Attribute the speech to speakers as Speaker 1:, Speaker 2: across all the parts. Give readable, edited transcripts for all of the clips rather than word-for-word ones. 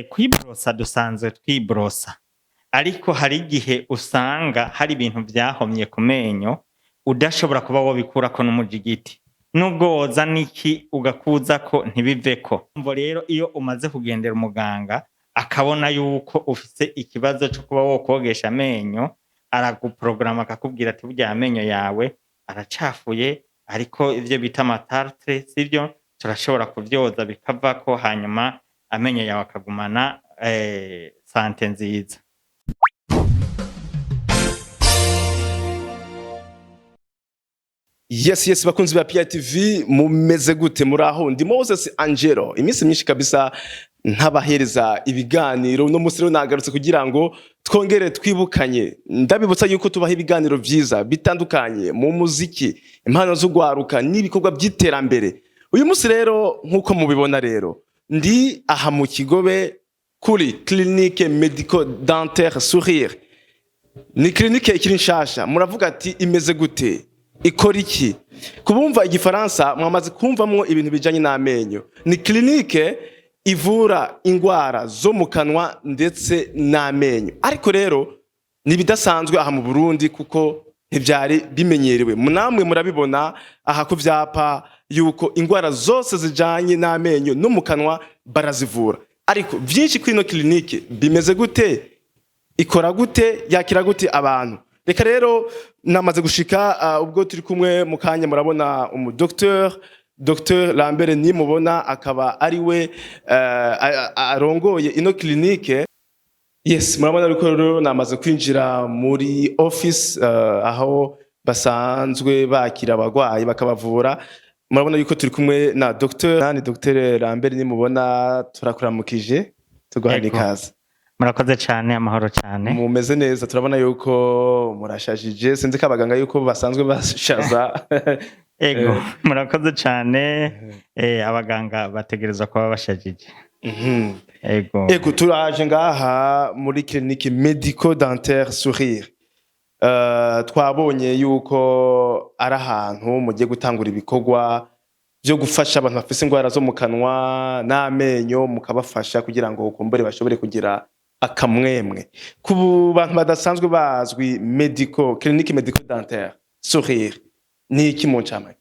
Speaker 1: Kwiborosa dusanzwe twiborosa, ariko hari igihe usanga hari ibintu vyahomye ku menyo udashobora kuba wobikurako n'umujigiti, nubwo wozana iki ugakuzako ntibiveko. Umvo rero iyo umaze kugendera umuganga akabona yuko ufise ikibazo co kuba wokwogesha amenyo, araguporogaramu akakubwira ati burya amenyo yawe aracafuye, ariko ivyo bita amatartre sivyo, turashobora kuvyoza bikavako hanyuma amenyo yawe akagumana sante nziza.
Speaker 2: Yes, bakunzi ba PITV mumeze gute muraho? Ndi Moses Angelo. Iminsi myinshi kabisa ntabahereza ibiganiro, no musi rero nagarutse kugira ngo twongere twibukanye. Ndabibutsa yuko tubaha ibiganiro vyiza bitandukanye mu muziki, impano zo gwaruka n'ibikorwa by'iterambere. Uyu musi rero nkuko mubibona rero ndi aha mu Kigobe kuri Clinique Medico Dentaire Sourire. Ni clinique ikiri nshasha, muravuga ati imeze gute? Ikora iki? Kubumva igifaransa mwamaze kumvamwo ibintu bijanye n'amenyo. Ni clinique ivura ingwara zo mu kanwa ndetse n'amenyo. Ariko rero ni bidasanzwe aha mu Burundi kuko ntivyari bimenyerewe. Namwe murabibona aha ku vyapa yuko ingwara zose zijanye n'amenyo no mu kanwa barazivura. Ariko vyinshi kwino clinique bimeze gute? Ikora gute? Yakira gute abantu? Reka rero namaze gushika ubwo turi kumwe mu kanya murabona Dr Lambert nimubona akaba ari we arongoye ino clinique. Yes, murabona rero namaze kwinjira muri office aho basanzwe bakira abagwayi bakabavura. Murabona yuko turi kumwe na Dr Lambert nimubona, turakuramukije tuguhaye ikaze.
Speaker 1: Murakoze cyane, amahoro cyane.
Speaker 2: Mumeze neza, turabona yuko murashajije, sinzi ko abaganga yuko basanzwe bashaza.
Speaker 1: Ego, murakoze cyane, abaganga bategerezwa kuba bashajije.
Speaker 2: Ego, turaje ngaha muri Clinique Medico Dentaire Sourire. Twabonye yuko ari ahantu mugiye gutangura ibikorwa byo gufasha abantu bafise ingwara zo mu kanwa n'amenyo, mukabafasha kugira ngo ukumbure bashobore kugira akamwemwe. Ku bantu badasanzwe bazwi Clinique Medico Dentaire Sourire ni iki mu ncamake?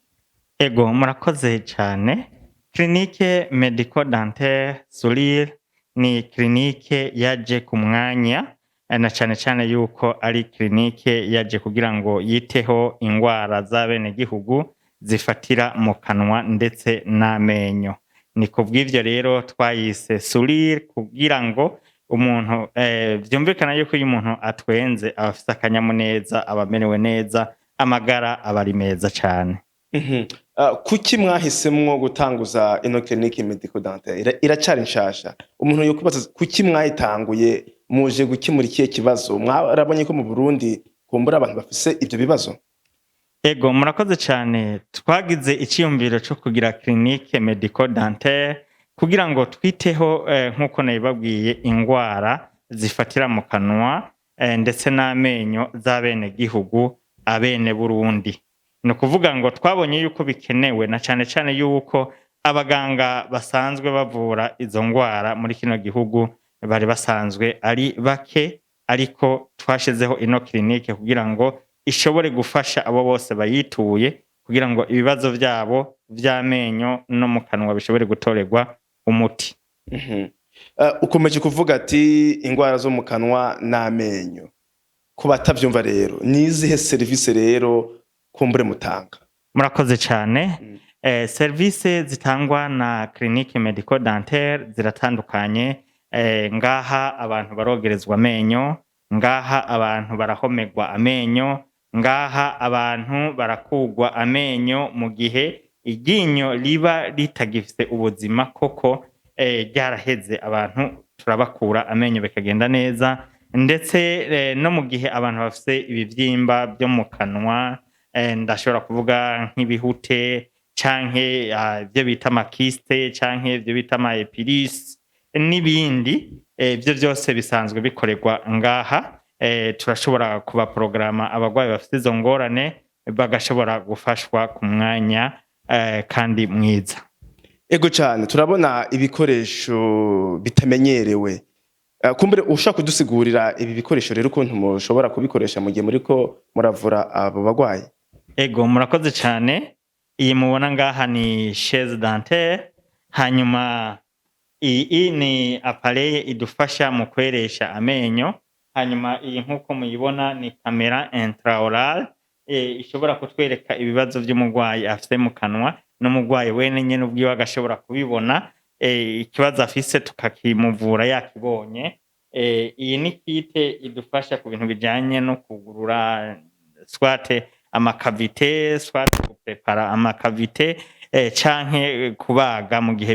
Speaker 1: Ego, murakoze cyane. Clinique Medico Dentaire Sourire ni clinique yaje ku mwanya, na cyane cyane yuko ari clinique yaje kugira ngo yiteho ingwara z'abene gihugu zifatira mu kanwa ndetse n'amenyo. Ni kubw'ivyo rero twayise Sourire kugira ngo umuntu vyumvikana yuko uyu muntu atwenze abafise akanyamuneza, abamerewe neza, amagara abari meza cyane.
Speaker 2: Kuki mwahisemwo gutanguza ino Clinique Medico Dentaire? Iracari nshasha. Umuntu yokubaza kuki mwayitanguye, muje gukemura ikihe kibazo? Mwarabonye ko mu Burundi kumbura abantu bafise ivyo bibazo?
Speaker 1: Ego, murakoze cyane. Twagize iciyumviro cyo kugira Clinique Medico Dentaire kugira ngo twiteho nkuko nabibabwiye ingwara zifatira mu kanwa ndetse n'amenyo z'abene gihugu, abene Burundi. No kuvuga ngo twabonye yuko bikenewe, na cyane cyane yuko abaganga basanzwe bavura izo ngwara muri kino gihugu bari basanzwe ari bake, ariko twashizeho ino clinique kugira ngo ishobore gufasha abo bose bayituye kugira ngo ibibazo vyabo vy'amenyo no mu kanwa bishobore gutorerwa umuti.
Speaker 2: Ukomeje kuvuga ati ingwara zo mu kanwa n'amenyo. Ku batavyumva rero ni izihe service rero kumbure mutanga?
Speaker 1: Murakoze cyane. Service zitangwa na Clinique Medico Dentaire ziratandukanye. Ngaha abantu barogerezwa amenyo, ngaha abantu barahomegwa amenyo, ngaha abantu barakugwa amenyo mu gihe iryinyo riba ritagifite ubuzima koko ryaraheze, abantu turabakura amenyo bikagenda neza, ndetse no mu gihe abantu bafite ibivyimba byo mu kanwa, ndashobora kuvuga nk'ibihute canke ibyo bita amakiste canke ibyo bita amaepilisi n'ibindi, ibyo byose bisanzwe bikorerwa ngaha. Turashobora kubaporogaramu abagwayi bafite izo ngorane bagashobora gufashwa ku mwanya kandi mwiza.
Speaker 2: Ego cyane turabona ibikoresho bitamenyerewe. Kumbere ushaka kudusigurira ibi bikoresho rero ukuntu mushobora kubikoresha mu gihe muriko muravura abo bagwayi?
Speaker 1: Ego murakoze cyane. Iyi mubona ngaha ni chaise dentaire, hanyuma iyi ni appareil idufasha mu kweresha amenyo, hanyuma iyi nkuko muyibona ni camera intraorale ishobora kutwereka ibibazo by'umugwayi afise mu kanwa, n'umugwayi wene nyene ubwiwe agashobora kubibona ikibazo afise tukakimuvura yakibonye. Iyi ni kite idufasha ku bintu bijanye no kugurura swate amakavite, swate guprepara amakavite canke kubaga mu gihe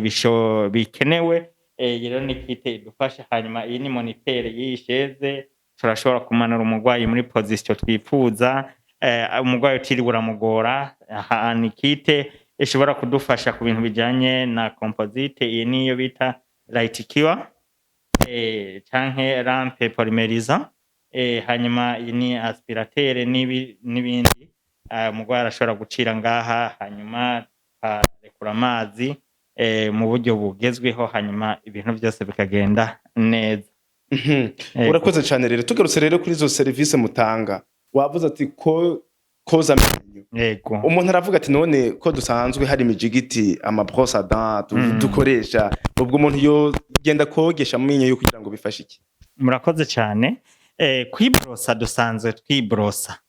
Speaker 1: bikenewe. Rero ni kite idufasha. Hanyuma iyi ni monitere y'iyi chaise, turashobora kumanura umugwayi muri position twifuza, umugwayi utiriwe uramugora. Ni kite ishobora kudufasha ku bintu bijanye na composite. Iyi niyo bita light cure canke lampe polymerisant. Hanyuma iyi ni aspirateur n'ibindi umugwayi arashobora gucira ngaha, hanyuma akarekura amazi mu buryo bugezweho, hanyuma ibintu byose bikagenda neza.
Speaker 2: Urakoze cyane rero. Tugarutse rero kuri izo service mutanga, wavuze ati ko koza amenyo.
Speaker 1: Yego.
Speaker 2: Umuntu aravuga ati none ko dusanzwe hari imijigiti amabrosse à dents dukoresha, ubwo umuntu yo genda kogesha mu menyo yo kugira ngo bifashe iki?
Speaker 1: Murakoze cyane. Kwibrosa dusanzwe twibrosa,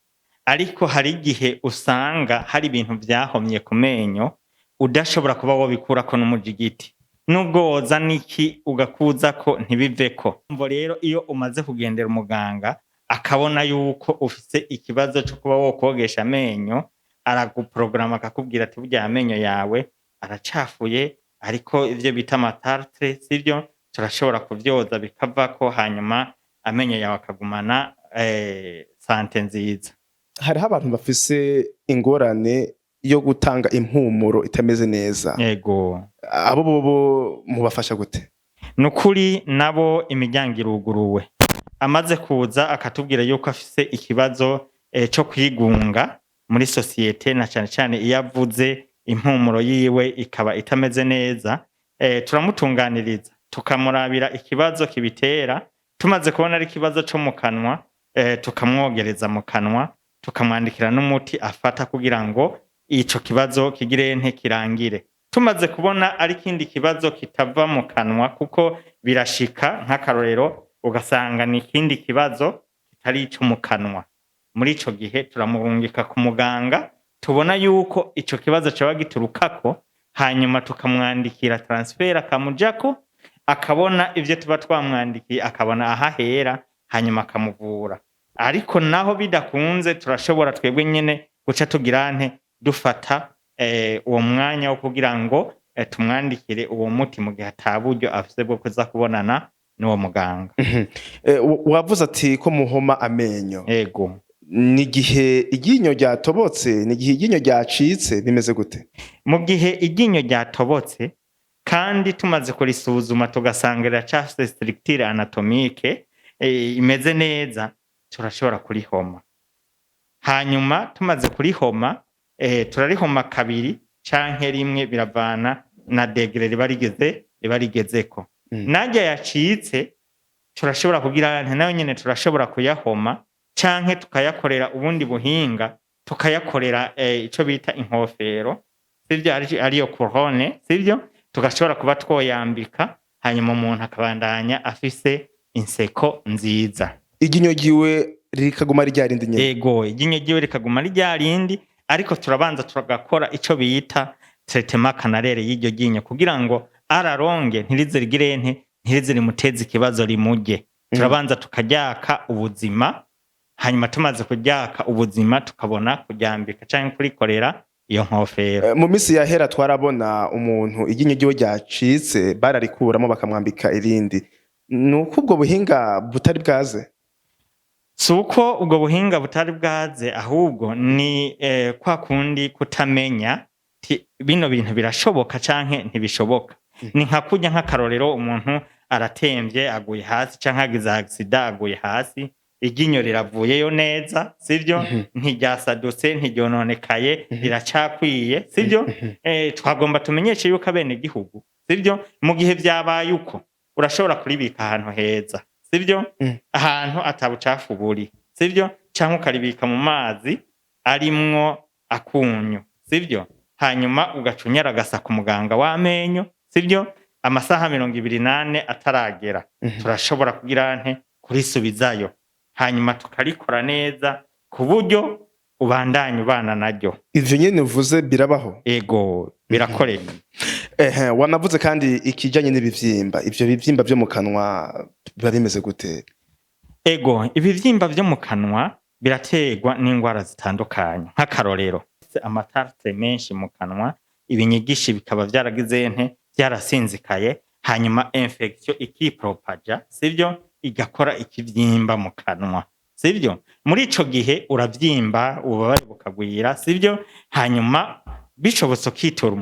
Speaker 1: ariko hari igihe usanga hari ibintu byahomye ku menyo udashobora kuba wobikurako n'umujigiti, nubwo woza niki ugakuzako ntibiveko. Mvo rero iyo umaze kugendera umuganga akabona yuko ufise ikibazo cyo kuba wokogesha amenyo, araguprograma akakubwira ati burya amenyo yawe aracafuye, ariko ivyo bita amatartre sivyo, turashobora kuvyoza bikavako, hanyuma amenyo yawe akagumana sante nziza.
Speaker 2: Hariho abantu bafise ingorane yo gutanga impumuro itameze neza.
Speaker 1: Yego.
Speaker 2: Abo bobo mubafasha gute?
Speaker 1: Nukuri nabo imiryango iruguruwe. Amaze kuza akatubwira yuko afise ikibazo cyo kwigunga muri societe, na cyane cyane iyo avuze impumuro yiwe ikaba itameze neza, turamutunganiriza tukamurabira ikibazo kibitera. Tumaze kubona ari ikibazo cyo mu kanwa, tukamwogereza mu kanwa, tukamwandikira n'umuti afata kugira ngo ico kibazo kigire kirangire. Tumaze kubona ari kindi kibazo kitava mu kanwa, kuko birashika nk'akarorero ugasanga ni kindi kibazo kitari ico mu kanwa, muri ico gihe turamurungika ku muganga tubona yuko ico kibazo caba giturukako, hanyuma tukamwandikira transfer akamujako, akabona ivyo tuba twamwandikiye, akabona ahahera, hanyuma akamuvura. Ariko naho bidakunze turashobora twebwe nyene guca tugira dufata uwo mwanya wo kugira ngo tumwandikire uwo muti mu gihe ataburyo afise bwo kuza kubonana n'uwo muganga.
Speaker 2: Wavuze ati ko muhoma amenyo.
Speaker 1: Yego.
Speaker 2: Ni gihe iryinyo ryatobotse, ni gihe iryinyo ryacitse, bimeze gute?
Speaker 1: Mu gihe iryinyo ryatobotse kandi tumaze kurisuzuma tugasanga riracafise structure anatomique imeze neza, turashobora kurihoma. Hanyuma tumaze kurihoma, turarihoma kabiri canke rimwe, biravana na degré riba rigezeko. Najya yacitse turashobora kugira nayo nyene turashobora kuyahoma, canke tukayakorera ubundi buhinga, tukayakorera ico bita inkofero, sivyo ariyo couronne, sivyo, tugashobora kuba twoyambika, hanyuma umuntu akabandanya afise inseko nziza.
Speaker 2: Iryinyo ryiwe rikaguma ryarindi nyene?
Speaker 1: Yego, iryinyo ryiwe rikaguma ryarindi, ariko turabanza turagakora ico bita traitement canalaire y'iryo ryinyo kugira ngo araronge ntirize rimuteze ikibazo rimurye. Turabanza tukaryaka ubuzima, hanyuma tumaze kuryaka ubuzima tukabona kuryambika canke kurikorera iyo nkofero.
Speaker 2: Mu misi yahera twarabona umuntu iryinyo ryiwe ryacitse bararikuramo bakamwambika irindi. Nuko ubwo buhinga butari bwaze?
Speaker 1: Suko ubwo buhinga butari bwaze, ahubwo ni kwa kundi kutamenya bino bintu birashoboka canke ntibishoboka. Ni nka kurya nk'akarorero umuntu aratemvye aguye hasi canke agize accident aguye hasi, iryinyo riravuyeyo neza sivyo
Speaker 2: Mhm.
Speaker 1: ntiryasadutse ntiryononekaye
Speaker 2: Mhm.
Speaker 1: riracakwiye sivyo
Speaker 2: Mhm.
Speaker 1: twagomba tumenyeshe yuko abenegihugu sivyo mu gihe vyabaye uko urashobora kuribika ahantu heza sivyo
Speaker 2: Mm.
Speaker 1: ahantu ata bucafu buri sivyo canke ukaribika mu mazi arimwo akunyu sivyo hanyuma ugaca unyaragasa ku muganga w'amenyo sivyo amasaha 24 ataragera
Speaker 2: Mhm.
Speaker 1: turashobora kugira nte kurisubizayo hanyuma tukarikora neza ku buryo ubandanya ubana naryo
Speaker 2: ivyo nyene uvuze birabaho
Speaker 1: ego birakoreka
Speaker 2: wanavuze kandi ikijanye n'ibivyimba ivyo bivyimba vyo mu kanwa biba bimeze gute
Speaker 1: ego ibivyimba vyo mu kanwa biraterwa n'ingwara zitandukanye nk'akarorero amatarte menshi mu kanwa ibinyigishi bikaba vyaragize nte vyarasinzikaye hanyuma infection ikipropaja sivyo igakora ikivyimba mu kanwa sivyo muri ico gihe uravyimba ububabare bukagwira sivyo hanyuma bishobotse ukitura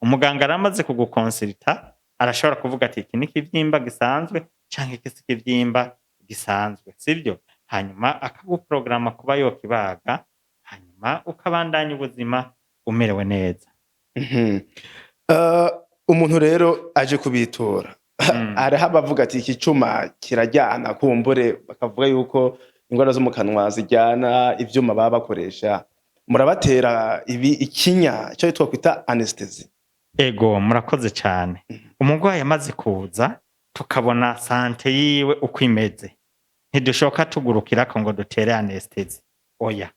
Speaker 1: umuganga aramaze kugukonsulta arashobora kuvuga ati iki ni ikivyimba gisanzwe canke iki si ikivyimba gisanzwe sivyo hanyuma akaguprograma kuba yokibaga hanyuma ukabandanya ubuzima umerewe neza
Speaker 2: Mhm. Umuntu rero aje kubitura hariho abavuga ati iki cuma kirajyana kumbure bakavuga yuko ingwara zo mu kanwa zijyana ivyuma baba bakoresha murabatera ikinya ico twakwita anesthesie
Speaker 1: ego murakoze cane umurwayi amaze kuza tukabona sante yiwe uko imeze ntidushoka tugurukirako ngo dutere anesthesie oya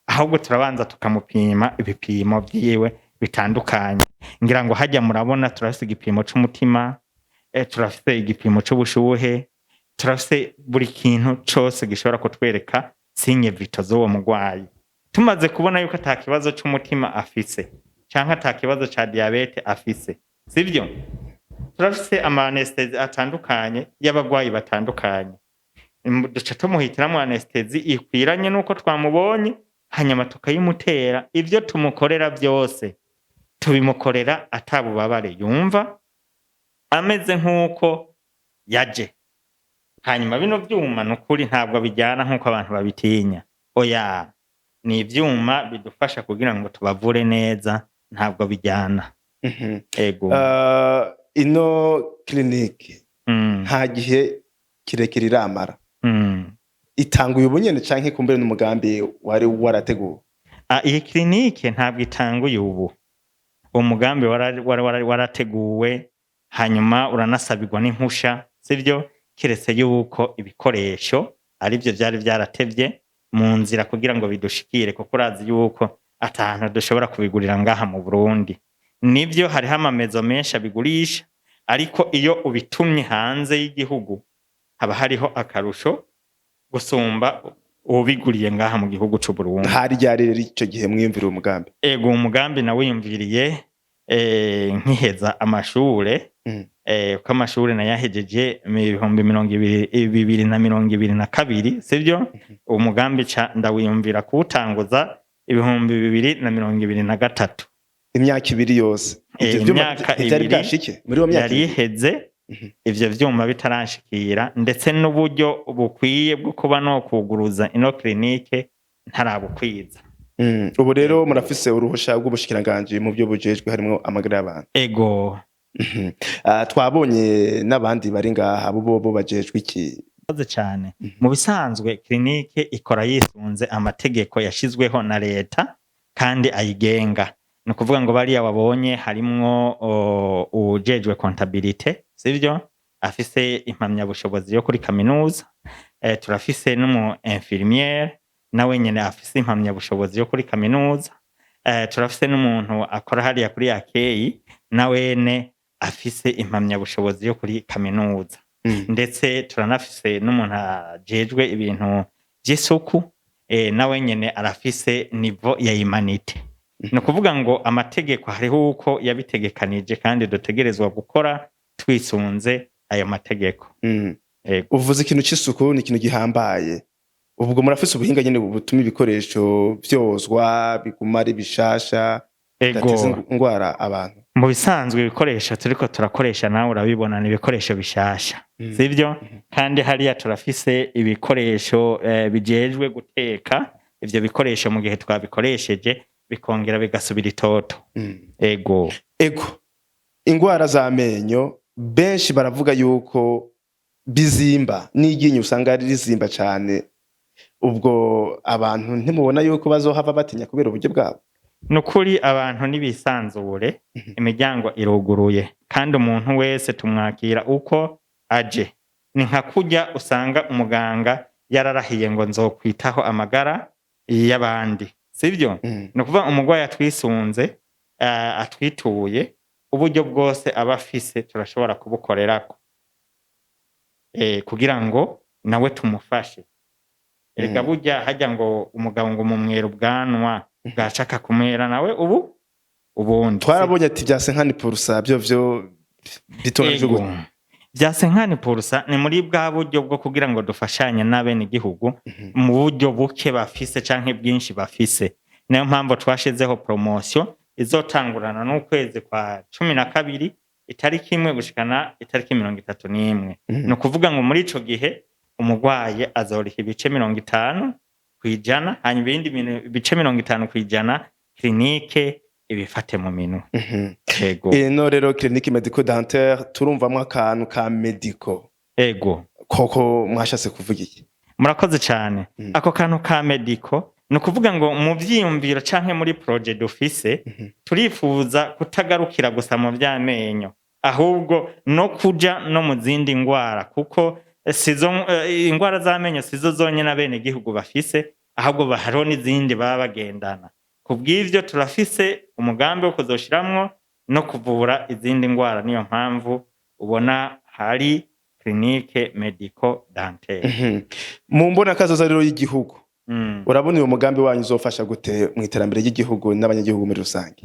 Speaker 1: ahubwo turabanza tukamupima ibipimo vyiwe bitandukanye ngira ngo hajya murabona turafise igipimo c'umutima turafise igipimo c'ubushuhe turafise buri kintu cose gishobora kutwereka sinye vito z'uwo murwayi tumaze kubona yuko ata kibazo c'umutima afise canke ata kibazo ca diabete afise sivyo turafise ama anesthesie atandukanye y'abagwayi batandukanye duca tumuhitiramwo anesthesie ikwiranye nuko twamubonye hanyuma tukayimutera ivyo tumukorera vyose tubimukorera ata bubabare yumva ameze nk'uko yaje hanyuma bino vyuma nukuri ntabwo bijyana nk'uko abantu babitinya oya ni ivyuma bidufasha kugira ngo tubavure neza ntabwo bijyana ego
Speaker 2: ino clinique nta gihe kirekire iramara itanguye ubu nyene canke kumbere n'umugambi wari warateguwe
Speaker 1: iyi clinique ntabwo itanguye ubu umugambi warateguwe hanyuma uranasabirwa n'impusha sivyo kiretse yuko ibikoresho arivyo vyari vyaratevye mu nzira kugira ngo bidushikire kuko urazi yuko atahantu dushobora kubigurira ngaha mu Burundi nivyo hariho amamezo menshi abigurisha ariko iyo ubitumye hanze y'igihugu haba hariho akarusho gusumba ubiguriye ngaha mu gihugu c'u Burundi
Speaker 2: hari ryari rero ico gihe mwiyumvira umugambi
Speaker 1: ego umugambi na wiyumviriye nkiheza amashure ko amashure nayahejeje mu 2022 sivyo umugambi ndawiyumvira kuwutanguza 2023
Speaker 2: imyaka ibiri yose
Speaker 1: imyaka ibiri yari iheze ivyo vyuma bitaranshikira ndetse n'uburyo bukwiye bwo kuba no kuguruza ino clinique ntarabukwiza
Speaker 2: ubu rero murafise uruhusha rw'ubushikiranganje mu byo bujejwe harimo amagara y'abantu
Speaker 1: ego
Speaker 2: twabonye n'abandi bari ngaha bo bajejwe iki
Speaker 1: koze cyane mu bisanzwe clinique ikora yisunze amategeko yashizweho na leta kandi ayigenga no kuvuga ngo bariya wabonye harimwo ujejwe comptabilité sivyo afise impamya bushobozi yo kuri kaminuza turafise n'umu infirmière nawe nyene afise impamya bushobozi yo kuri kaminuza turafise n'umuntu akora hariya kuri akeyi nawene afise impamya bushobozi yo kuri kaminuza ndetse turanafise n'umuntu ajejwe ibintu vy'isuku nawe nyene arafise niveau ya humanité no kuvuga ngo amategeko hariho uko yabitegekanije kandi dutegerezwa gukora twisunze ayo mategeko
Speaker 2: uvuze ikintu c'isuku ni ikintu gihambaye ubwo murafise ubuhinga nyene butuma ibikoresho vyozwa biguma ari bishasha bidateza
Speaker 1: ego
Speaker 2: ingwara abantu.
Speaker 1: mu bisanzwe ibikoresho turiko turakoresha nawe urabibona ni ibikoresho bishasha sivyo kandi hariya turafise ibikoresho bijejwe guteka ivyo bikoresho mu gihe twabikoresheje bikongera bigasubira itoto. Ego
Speaker 2: ingwara z'amenyo benshi baravuga yuko bizimba n'iryinyo usanga rizimba cane, ubwo abantu ntimubona yuko bazohava batinya kubera uburyo bwabo?
Speaker 1: nukuri abantu nibisanzure imiryango iruguruye kandi umuntu wese tumwakira uko aje. Ni nka kurya usanga umuganga yararahiye ngo nzokwitaho amagara y'abandi sivyo? Ni ukuvuga umurwayi atwisunze atwituye uburyo bwose aba afise turashobora kubukorerako kugira ngo nawe tumufashe. Erega burya harya ngo umugabo ngo mumwera ubwanwa bwashaka kumwera nawe ubundi.
Speaker 2: Twarabonye ati vyase nkani purusa vyo bitonje gute?
Speaker 1: Vyase nkani purusa ni muri bwa buryo bwo kugira ngo dufashanye n'abene igihugu mu buryo buke bafise canke bwinshi bafise. Niyo mpamvu twashizeho promotion izotangurana n'ukwezi kwa 12 itariki 1 gushikana itariki 31. No kuvuga ngo muri ico gihe umurwaye azoriha ibice 50 kwijana hanyuma ibindi bice 50 kwijana clinique ibifate mu minwe. Ego.
Speaker 2: No rero clinique medico dentaire turumvamwo akantu ka medico.
Speaker 1: Ego.
Speaker 2: Koko mwashatse kuvuga iki?
Speaker 1: Murakoze cyane. Ako kantu ka medico no kuvuga ngo mu vyiyumviro canke muri projet d'office turifuza kutagarukira gusa mu vy'amenyo ahubwo no kuja no mu zindi ngwara kuko sizo ingwara z'amenyo sizo zonye n'abene gihugu bafise ahubwo baharo n'izindi baba bagendana. Kubw'ivyo turafise umugambi wo kuzoshiramwo no kuvura izindi ngwara, niyo mpamvu ubona hari clinique medico dentaire.
Speaker 2: Mu mbona kazoza rero y'igihugu urabona uyu mugambi wanyu uzofasha gute mu iterambere ry'igihugu n'abanyagihugu muri rusange?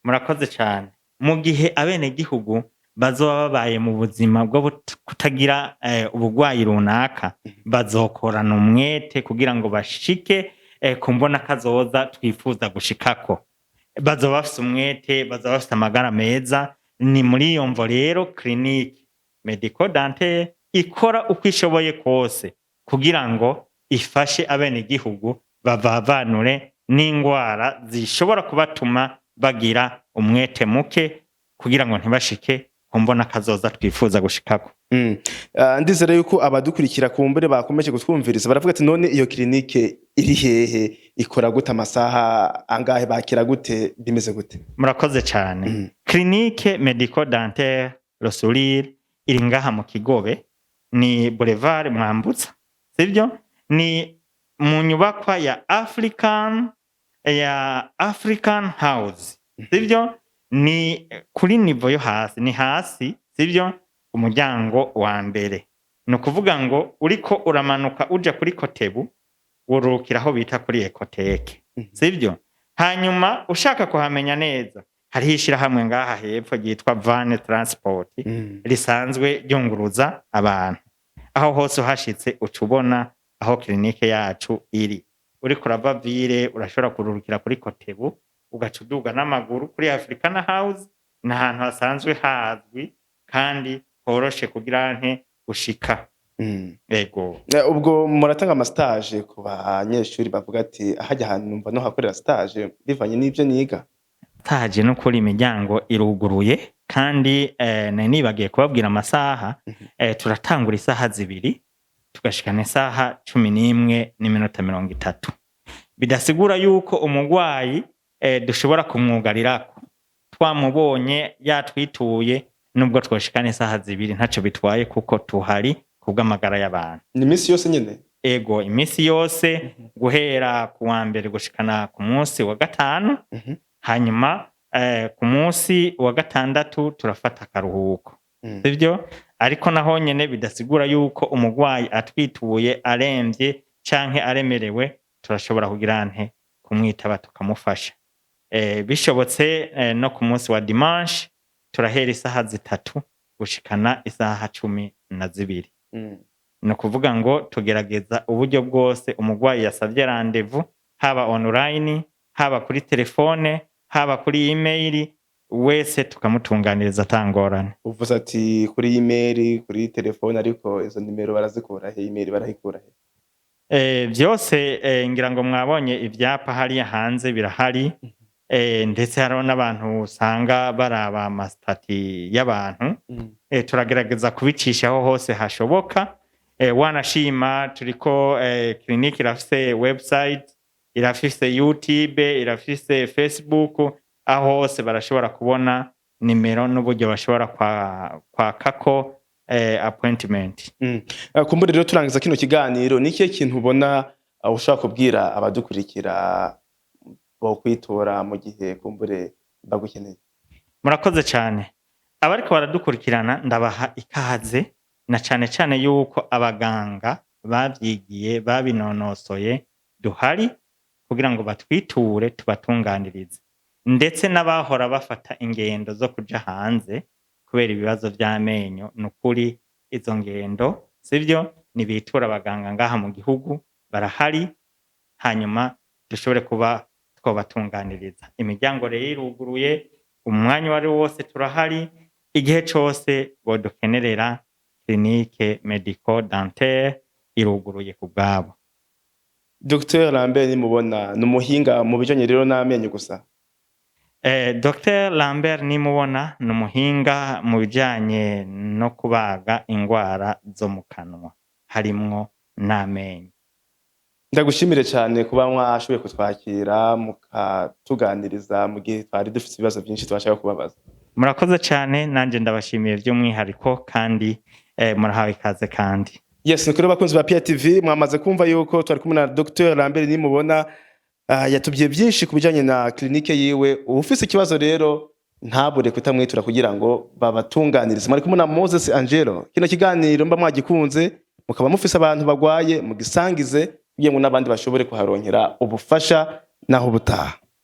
Speaker 1: Murakoze cyane. Mu gihe abene gihugu bazoba babaye mu buzima bwo kutagira ubugwayi runaka bazokorana umwete kugira ngo bashike kumbona kazoza twifuza gushikako. Bazoba bafise umwete, bazoba bafise amagara meza. Ni muri iyo mvo rero clinique medico dentaire ikora uko ishoboye kose kugira ngo ifashe abene gihugu bavavanure n'ingwara zishobora kubatuma bagira umwete muke kugira ngo ntibashike kumbona kazoza twifuza gushikako.
Speaker 2: Ndizera yuko abadukurikira kumbure bakomeje gutwumviriza baravuga ati none iyo clinique iri hehe, ikora gute, amasaha angahe, bakira gute, bimeze gute?
Speaker 1: Murakoze cyane. Clinique medico dentaire Le Sourire iri ngaha mu Kigobe, ni Boulevard Mwambutsa sivyo? Ni mu nyubakwa ya African House sivyo? Ni kuri nivo yo hasi, ni hasi sivyo? Umuryango wa mbere. No kuvuga ngo uriko uramanuka uja kuri Kotebu urukira aho bita kuri Ecoteke sivyo? Hanyuma ushaka kuhamenya neza hari hishira hamwe ngaha hepfo yitwa Van Transport risanzwe ryunguruza abantu. Aho hose uhashitse ucubona aho clinique yacu iri. Uriko urava Ville urashobora kururukira kuri Kotebu ugacuduga n'amaguru kuri African House, n'ahantu hasanzwe hazwi kandi horoshe kugira nte gushika. Ego.
Speaker 2: Ubwo muratanga ama stage ku banyeshuri bavuga ati ahajya ahantu numva no hakorera stage bivanye n'ivyo niga?
Speaker 1: Stage no kuri imiryango iruguruye kandi nibagiye kubabwira amasaha turatangura isaha 2 tugashikana isaha 11:30. Bidasigura yuko umugwayi dushobora kumwugarirako twamubonye yatwituye nubwo twoshikana isaha 2 ntaco bitwaye kuko tuhari kubw'amagara y'abantu.
Speaker 2: Ni imisi yose nyene?
Speaker 1: Ego, imisi yose guhera ku wa mbere gushikana ku munsi wa gatanu. Hanyuma ku munsi wa gatandatu turafata akaruhuko sivyo? Ariko naho nyene bidasigura yuko umugwayi atwituye aremvye canke aremerewe turashobora kugira nte kumwitaba tukamufasha. Bishobotse no ku munsi wa dimanche turahera isaha 3 gushikana isaha 12. No kuvuga ngo tugerageza uburyo bwose umugwayi yasavye rendez-vous haba online haba kuri telefone haba kuri email wese tukamutunganiriza atangorane.
Speaker 2: uvuze ati kuri email kuri telefone ariko izo nimero barazikura he email barayikura he
Speaker 1: Vyose ngira ngo mwabonye ivyapa hariya hanze birahari. Ndetse hariho n'abantu usanga baraba amastati y'abantu. Turagerageza kubicishaho hose hashoboka. Wanashima turiko clinique irafise website, irafise YouTube, irafise Facebook, aho hose barashobora kubona nimero n'uburyo bashobora kwakako appointment.
Speaker 2: Kumbure rero turangiza kino kiganiro nikihe kintu ubona ushaka kubwira abadukurikira bo kwitora mu gihe kumbure bagukeneye?
Speaker 1: Murakoze cyane. Abariko baradukurikirana ndabaha ikaze na cane yuko abaganga bavyigiye babinonosoye duhari kugira ngo batwiture tubatunganirize, ndetse n'abahora bafata ingendo zo kuja hanze kubera ibibazo vy'amenyo. Nukuri izo ngendo sivyo, nibitura abaganga ngaha mu gihugu barahari, hanyuma dushobore kuba twobatunganiriza. Imiryango rero iruguruye, umwanya wari wose turahari, igihe cose bodukenerera Clinique Medico Dentaire iruguruye ku bwabo.
Speaker 2: Dr Lambert Nimubona numuhinga mu bijanye rero n'amenyo gusa?
Speaker 1: Dr Lambert Nimubona numuhinga mu bijanye no kubaga ingwara zo mu kanwa harimwo n'amenyo.
Speaker 2: Ndagushimire cyane kuba mwashoboye kutwakira mukatuganiriza mu gihe twari dufite ibibazo byinshi twashaka kubabaza.
Speaker 1: Murakoze cyane, nanje ndabashimiye by'umwihariko kandi murahawe ikaze kandi.
Speaker 2: Yes, nukuri bakunzi ba PIA-TV mwamaze kumva yuko twari kumwe na Dr Lambert Nimubona yatubwiye byinshi ku bijanye na clinique yiwe. Ufise ikibazo rero ntabure kutamwitura kugira ngo babatunganirize. Mwari kumwe na Moses Angelo. Kino kiganiro mba mwagikunze mukaba mufise abantu bagwaye mugisangize kugira ngo n'abandi bashobore kuharonkera ubufasha naho butaha.